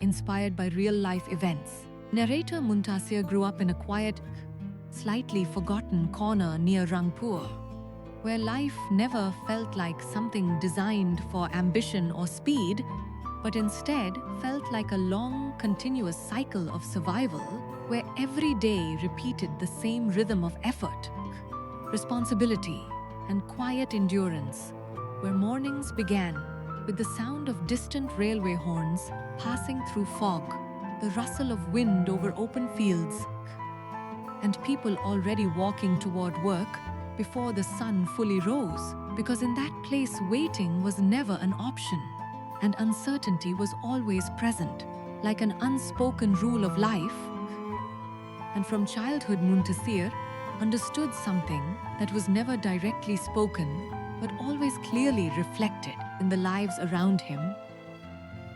inspired by real-life events. Narrator Muntasir grew up in a quiet, slightly forgotten corner near Rangpur, where life never felt like something designed for ambition or speed, but instead felt like a long, continuous cycle of survival where every day repeated the same rhythm of effort, responsibility, and quiet endurance, where mornings began with the sound of distant railway horns passing through fog, the rustle of wind over open fields, and people already walking toward work before the sun fully rose, because in that place waiting was never an option, and uncertainty was always present, like an unspoken rule of life. And from childhood, Muntasir understood something that was never directly spoken, but always clearly reflected in the lives around him,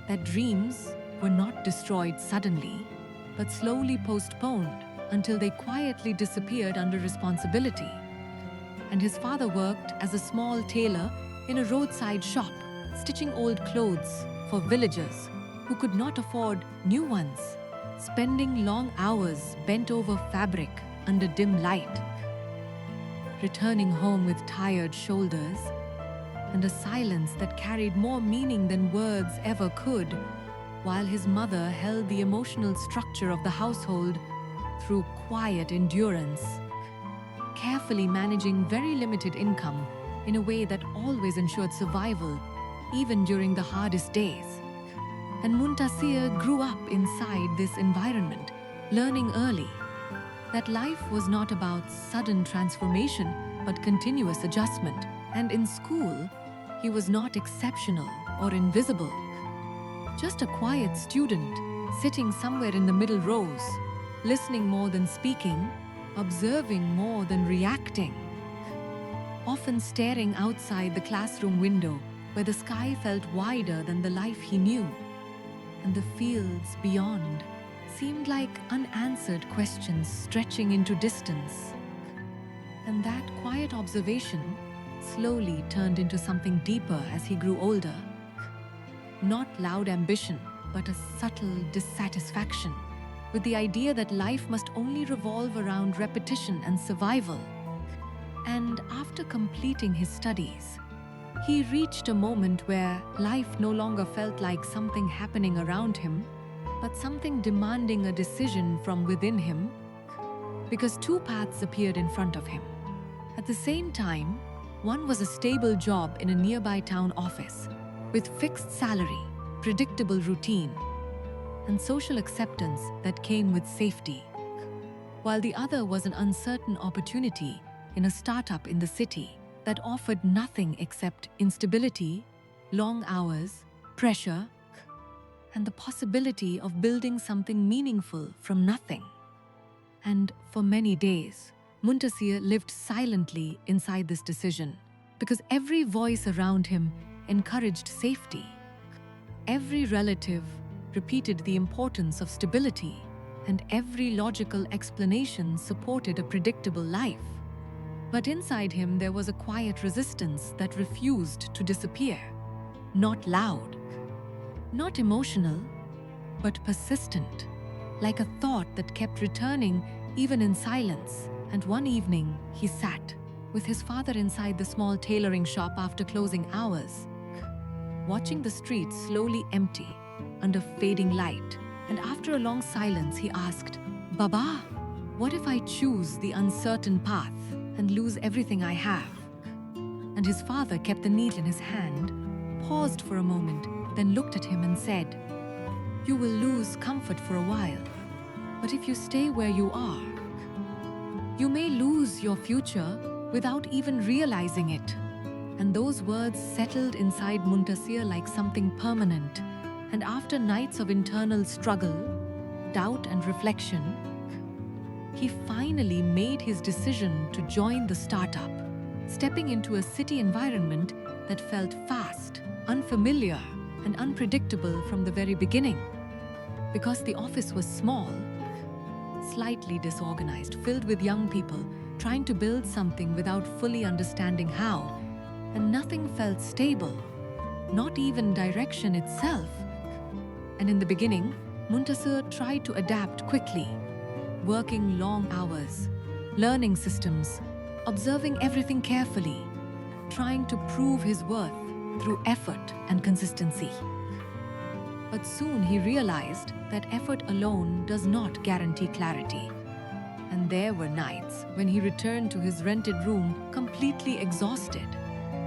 that dreams were not destroyed suddenly, but slowly postponed until they quietly disappeared under responsibility. And his father worked as a small tailor in a roadside shop, stitching old clothes for villagers who could not afford new ones, spending long hours bent over fabric under dim light, returning home with tired shoulders and a silence that carried more meaning than words ever could, while his mother held the emotional structure of the household through quiet endurance, carefully managing very limited income in a way that always ensured survival, even during the hardest days. And Muntasir grew up inside this environment, learning early that life was not about sudden transformation, but continuous adjustment. And in school, he was not exceptional or invisible, just a quiet student sitting somewhere in the middle rows, listening more than speaking, observing more than reacting, often staring outside the classroom window where the sky felt wider than the life he knew, and the fields beyond seemed like unanswered questions stretching into distance. And that quiet observation slowly turned into something deeper as he grew older. Not loud ambition, but a subtle dissatisfaction with the idea that life must only revolve around repetition and survival. And after completing his studies, he reached a moment where life no longer felt like something happening around him, but something demanding a decision from within him, because two paths appeared in front of him. At the same time, one was a stable job in a nearby town office, with fixed salary, predictable routine, and social acceptance that came with safety, while the other was an uncertain opportunity in a startup in the city that offered nothing except instability, long hours, pressure, and the possibility of building something meaningful from nothing. And for many days, Muntasir lived silently inside this decision, because every voice around him encouraged safety. Every relative repeated the importance of stability, and every logical explanation supported a predictable life. But inside him there was a quiet resistance that refused to disappear. Not loud, not emotional, but persistent, like a thought that kept returning even in silence. And one evening, he sat with his father inside the small tailoring shop after closing hours, watching the streets slowly empty under fading light. And after a long silence, he asked, "Baba, what if I choose the uncertain path and lose everything I have?" And his father kept the needle in his hand, paused for a moment, then looked at him and said, "You will lose comfort for a while, but if you stay where you are, you may lose your future without even realizing it." And those words settled inside Muntasir like something permanent. And after nights of internal struggle, doubt and reflection, he finally made his decision to join the startup, stepping into a city environment that felt fast, unfamiliar, and unpredictable from the very beginning. Because the office was small, slightly disorganized, filled with young people trying to build something without fully understanding how, and nothing felt stable, not even direction itself. And in the beginning, Muntasir tried to adapt quickly, working long hours, learning systems, observing everything carefully, trying to prove his worth through effort and consistency. But soon he realized that effort alone does not guarantee clarity. And there were nights when he returned to his rented room completely exhausted,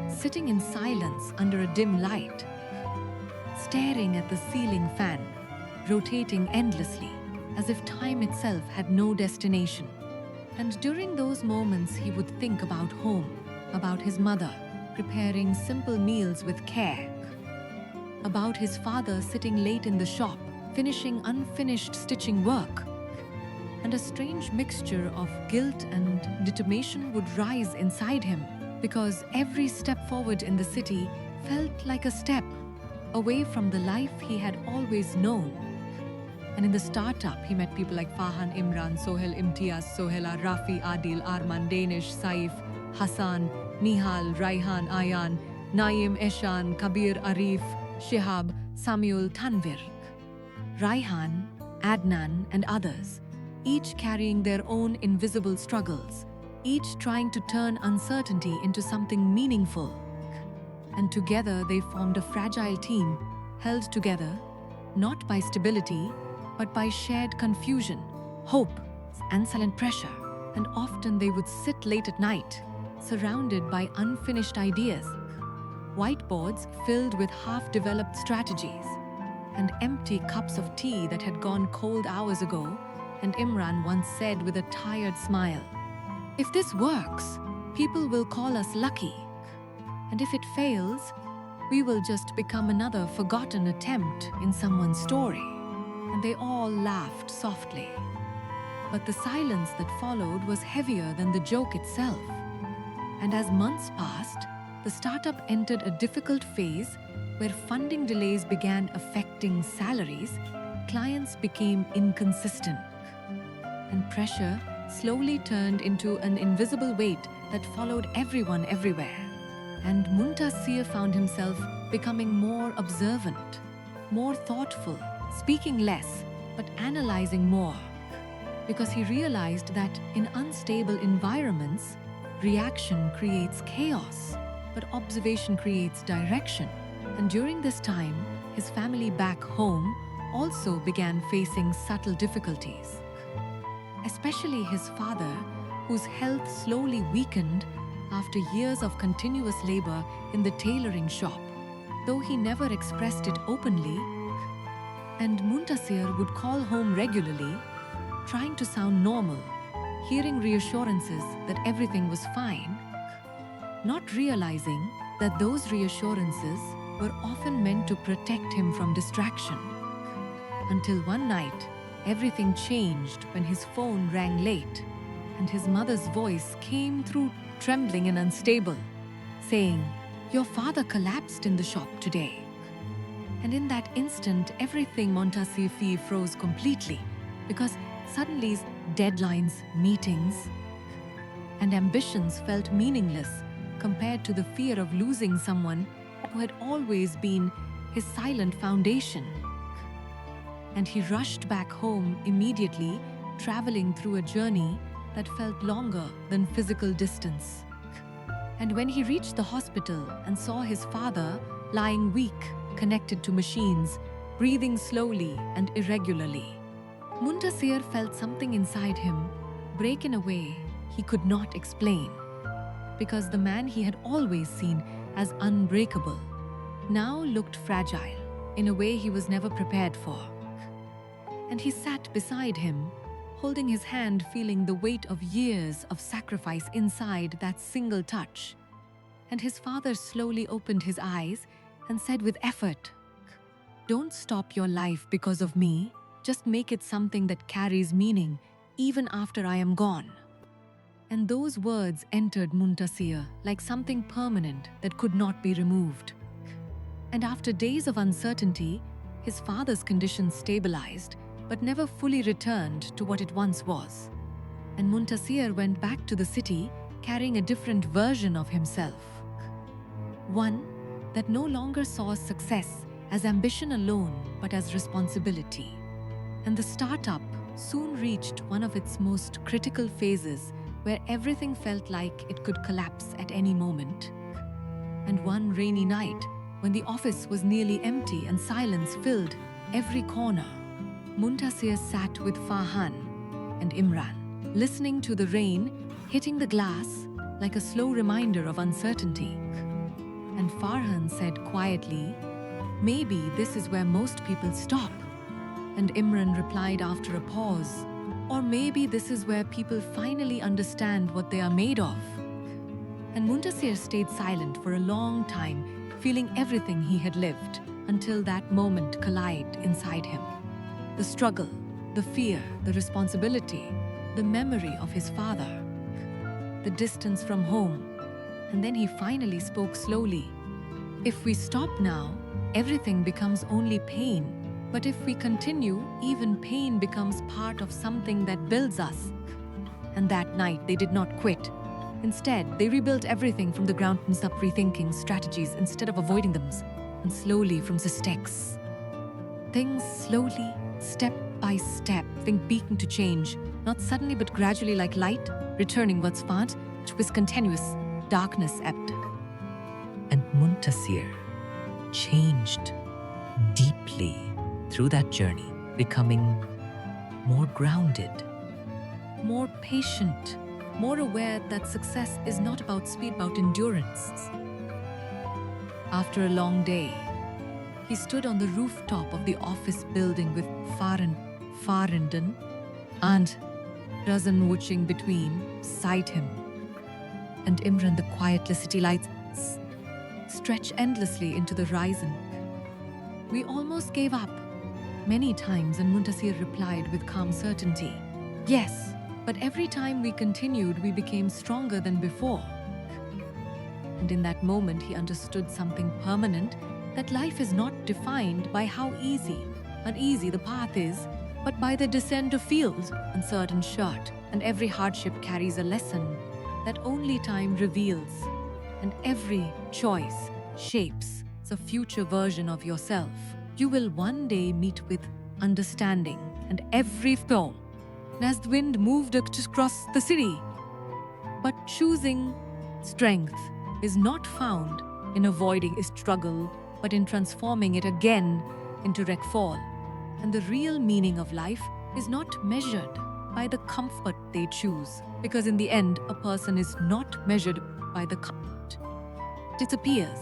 sitting in silence under a dim light, staring at the ceiling fan, rotating endlessly, as if time itself had no destination. And during those moments, he would think about home, about his mother, preparing simple meals with care, about his father sitting late in the shop, finishing unfinished stitching work. And a strange mixture of guilt and determination would rise inside him, because every step forward in the city felt like a step away from the life he had always known. And in the startup, he met people like Fahan, Imran, Sohel, Imtiaz, Sohela, Rafi, Adil, Arman, Danish, Saif, Hassan, Nihal, Raihan, Ayan, Naim, Eshan, Kabir, Arif, Shihab, Samuel, Tanvir, Raihan, Adnan, and others, each carrying their own invisible struggles, each trying to turn uncertainty into something meaningful. And together they formed a fragile team, held together not by stability, but by shared confusion, hope, and silent pressure. And often they would sit late at night, surrounded by unfinished ideas, whiteboards filled with half-developed strategies, and empty cups of tea that had gone cold hours ago. And Imran once said with a tired smile, "If this works, people will call us lucky. And if it fails, we will just become another forgotten attempt in someone's story." And they all laughed softly. But the silence that followed was heavier than the joke itself. And as months passed, the startup entered a difficult phase where funding delays began affecting salaries, clients became inconsistent, and pressure slowly turned into an invisible weight that followed everyone everywhere. And Muntasir found himself becoming more observant, more thoughtful, speaking less, but analyzing more. Because he realized that in unstable environments, reaction creates chaos, but observation creates direction. And during this time, his family back home also began facing subtle difficulties. Especially his father, whose health slowly weakened after years of continuous labor in the tailoring shop, though he never expressed it openly. And Muntasir would call home regularly, trying to sound normal, hearing reassurances that everything was fine, not realizing that those reassurances were often meant to protect him from distraction. Until one night, everything changed when his phone rang late, and his mother's voice came through trembling and unstable, saying, "Your father collapsed in the shop today." And in that instant, everything Muntasir froze completely, because suddenly deadlines, meetings, and ambitions felt meaningless compared to the fear of losing someone who had always been his silent foundation. And he rushed back home immediately, traveling through a journey that felt longer than physical distance. And when he reached the hospital and saw his father lying weak, connected to machines, breathing slowly and irregularly, Muntasir felt something inside him break in a way he could not explain. Because the man he had always seen as unbreakable now looked fragile in a way he was never prepared for. And he sat beside him, holding his hand, feeling the weight of years of sacrifice inside that single touch. And his father slowly opened his eyes and said with effort, "Don't stop your life because of me. Just make it something that carries meaning even after I am gone." And those words entered Muntasir like something permanent that could not be removed. And after days of uncertainty, his father's condition stabilized, but never fully returned to what it once was. And Muntasir went back to the city carrying a different version of himself. One that no longer saw success as ambition alone, but as responsibility. And the startup soon reached one of its most critical phases where everything felt like it could collapse at any moment. And one rainy night, when the office was nearly empty and silence filled every corner, Muntasir sat with Farhan and Imran, listening to the rain hitting the glass like a slow reminder of uncertainty. And Farhan said quietly, "Maybe this is where most people stop." And Imran replied after a pause, "Or maybe this is where people finally understand what they are made of." And Muntasir stayed silent for a long time, feeling everything he had lived, until that moment collided inside him. The struggle, the fear, the responsibility, the memory of his father, the distance from home. And then he finally spoke slowly. "If we stop now, everything becomes only pain. But if we continue, even pain becomes part of something that builds us." And that night, they did not quit. Instead, they rebuilt everything from the ground up, rethinking strategies instead of avoiding them, and slowly from the stakes. Things slowly, step by step, think beacon to change, not suddenly but gradually like light, returning what's found, which was continuous, darkness ebbed. And Muntasir changed deeply through that journey, becoming more grounded, More patient, more aware that success is not about speed, about endurance. After a long day, he stood on the rooftop of the office building with Farinden and Razan watching beside him. And Imran, the quiet city lights stretch endlessly into the horizon. "We almost gave up many times," and Muntasir replied with calm certainty, "Yes, but every time we continued, we became stronger than before." And in that moment, he understood something permanent, that life is not defined by how uneasy the path is, but by the descent of fields, uncertain short, and every hardship carries a lesson that only time reveals, and every choice shapes the future version of yourself you will one day meet with understanding. And every storm, as the wind moved across the city. But choosing strength is not found in avoiding a struggle, but in transforming it again into fall. And the real meaning of life is not measured by the comfort they choose, because in the end, a person is not measured by the comfort. It disappears,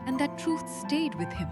and that truth stayed with him.